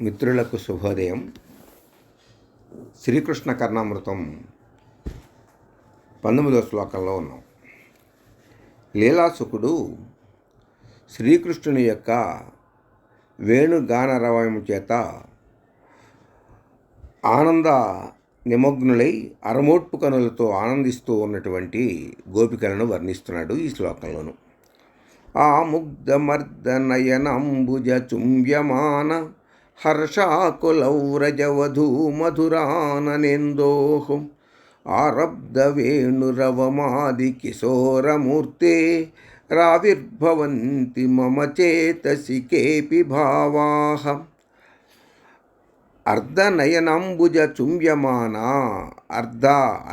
మిత్రులకు శుభోదయం. శ్రీకృష్ణ కర్ణామృతం 19వ శ్లోకంలో ఉన్నాం. లీలాసుకుడు శ్రీకృష్ణుని యొక్క వేణుగానరవయము చేత ఆనంద నిమగ్నులై అరమోట్పు కనులతో ఆనందిస్తూ ఉన్నటువంటి గోపికలను వర్ణిస్తున్నాడు ఈ శ్లోకంలోను. ఆ ముగ్ధమర్దనయనంబుజ చుంబ్యమాన హర్షాకులౌరజవధూ మధురాననేందోః ఆరబ్ధ వేణురవమాది కిశోరమూర్తే రావిర్భవంతి మమ చేతసి కేపి భావాః. అర్ధనయనాంబుజ చుంబ్యమాన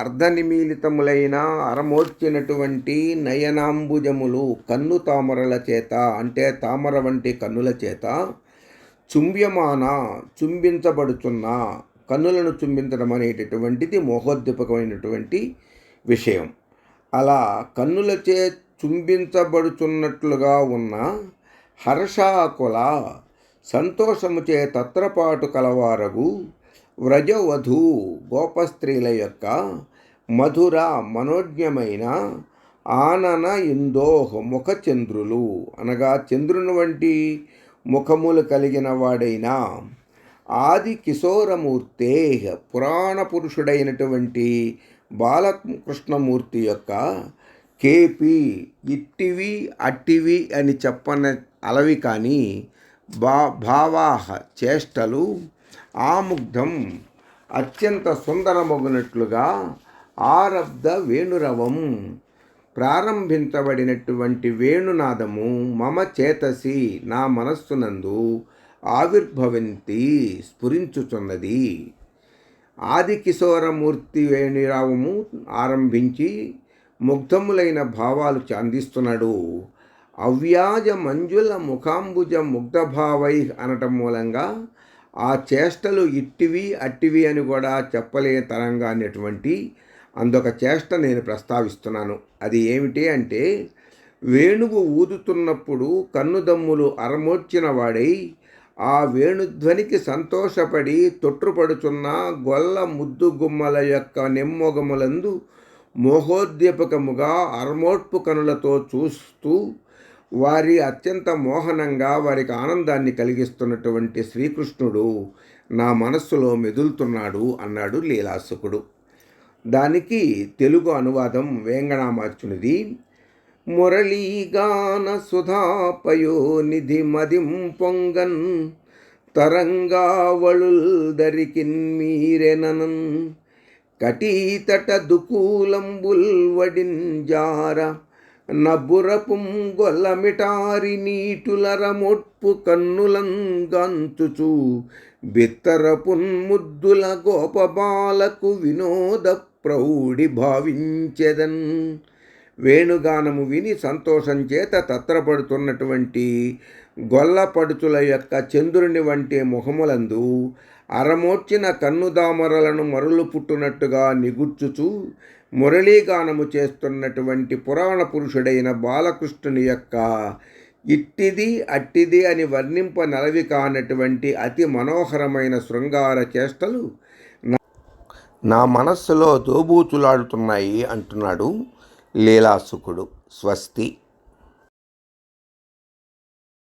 అర్ధనిమీలితములైన అరమోర్చినటువంటి నయనాంబుజములు కన్ను తామరల చేత, అంటే తామర వంటి కన్నుల చేత, చుంబ్యమాన చుంబించబడుతున్న, కన్నులను చుంబించడం అనేటటువంటిది మోహోద్దీపకమైనటువంటి విషయం. అలా కన్నులచే చుంబించబడుతున్నట్లుగా ఉన్న హర్షాకుల సంతోషముచే తత్రపాటు కలవారగు వ్రజవధూ గోపస్త్రీల యొక్క మధుర మనోజ్ఞమైన ఆనన ఇందోహ ముఖచంద్రులు, అనగా చంద్రుని వంటి ముఖములు కలిగిన వాడైన ఆది కిశోరమూర్తే పురాణ పురుషుడైనటువంటి బాలకృష్ణమూర్తి యొక్క కేపి ఇట్టివి అట్టివి అని చెప్పన అలవి కానీ భావాహ చేష్టలు ఆముగ్ధం అత్యంత సుందరమగునట్లుగా ఆరబ్ధ వేణురవం ప్రారంభించబడినటువంటి వేణునాదము మమ చేతసి నా మనస్సునందు ఆవిర్భవంతి స్ఫురించుచున్నది. ఆది కిశోరమూర్తి వేణురావము ఆరంభించి ముగ్ధములైన భావాలు అందిస్తున్నాడు. అవ్యాజ మంజుల ముఖాంబుజ ముగ్ధభావై అనటం మూలంగా ఆ చేష్టలు ఇట్టివి అట్టివి అని కూడా చెప్పలే తరంగా అనేటువంటి అందొక చేష్ట నేను ప్రస్తావిస్తున్నాను. అది ఏమిటి అంటే, వేణువు ఊదుతున్నప్పుడు కన్నుదమ్ములు అరమోర్చిన వాడై ఆ వేణుధ్వనికి సంతోషపడి తొట్టుపడుచున్న గొల్ల ముద్దుగుమ్మల యొక్క నెమ్మొగములందు మోహోద్దీపకముగా అరమోట్పు కనులతో చూస్తూ వారి అత్యంత మోహనంగా వారికి ఆనందాన్ని కలిగిస్తున్నటువంటి శ్రీకృష్ణుడు నా మనస్సులో మెదులుతున్నాడు అన్నాడు లీలాసుకుడు. దానికి తెలుగు అనువాదం వేంగణామార్చునిది. మురళీగాన సుధాపయోనిధి మదిం పొంగన్ తరంగావళుల్ దరికిన్ మీరెననన్ కటీతట దుకూలంబుల్ వడిన్ జార నబురపుం గొల్లమిటారి నీటులరమొట్పు కన్నులంగాంచుచు బిత్తరపున్ ముద్దుల గోపబాలకు వినోద ప్రౌఢి భావించెదన్. వేణుగానము విని సంతోషం చేత తత్రపడుతున్నటువంటి గొల్లపడుచుల యొక్క చంద్రుని వంటి ముఖములందు అరమోర్చిన కన్నుదామరలను మరులు పుట్టునట్టుగా నిగుర్చుచు మురళీగానము చేస్తున్నటువంటి పురాణ పురుషుడైన బాలకృష్ణుని యొక్క ఇట్టిది అట్టిది అని వర్ణింప నలవి కానటువంటి అతి మనోహరమైన శృంగార చేష్టలు నా మనస్సులో దోబూచులాడుతున్నాయి అంటున్నాడు లీలాసుకుడు. స్వస్తి.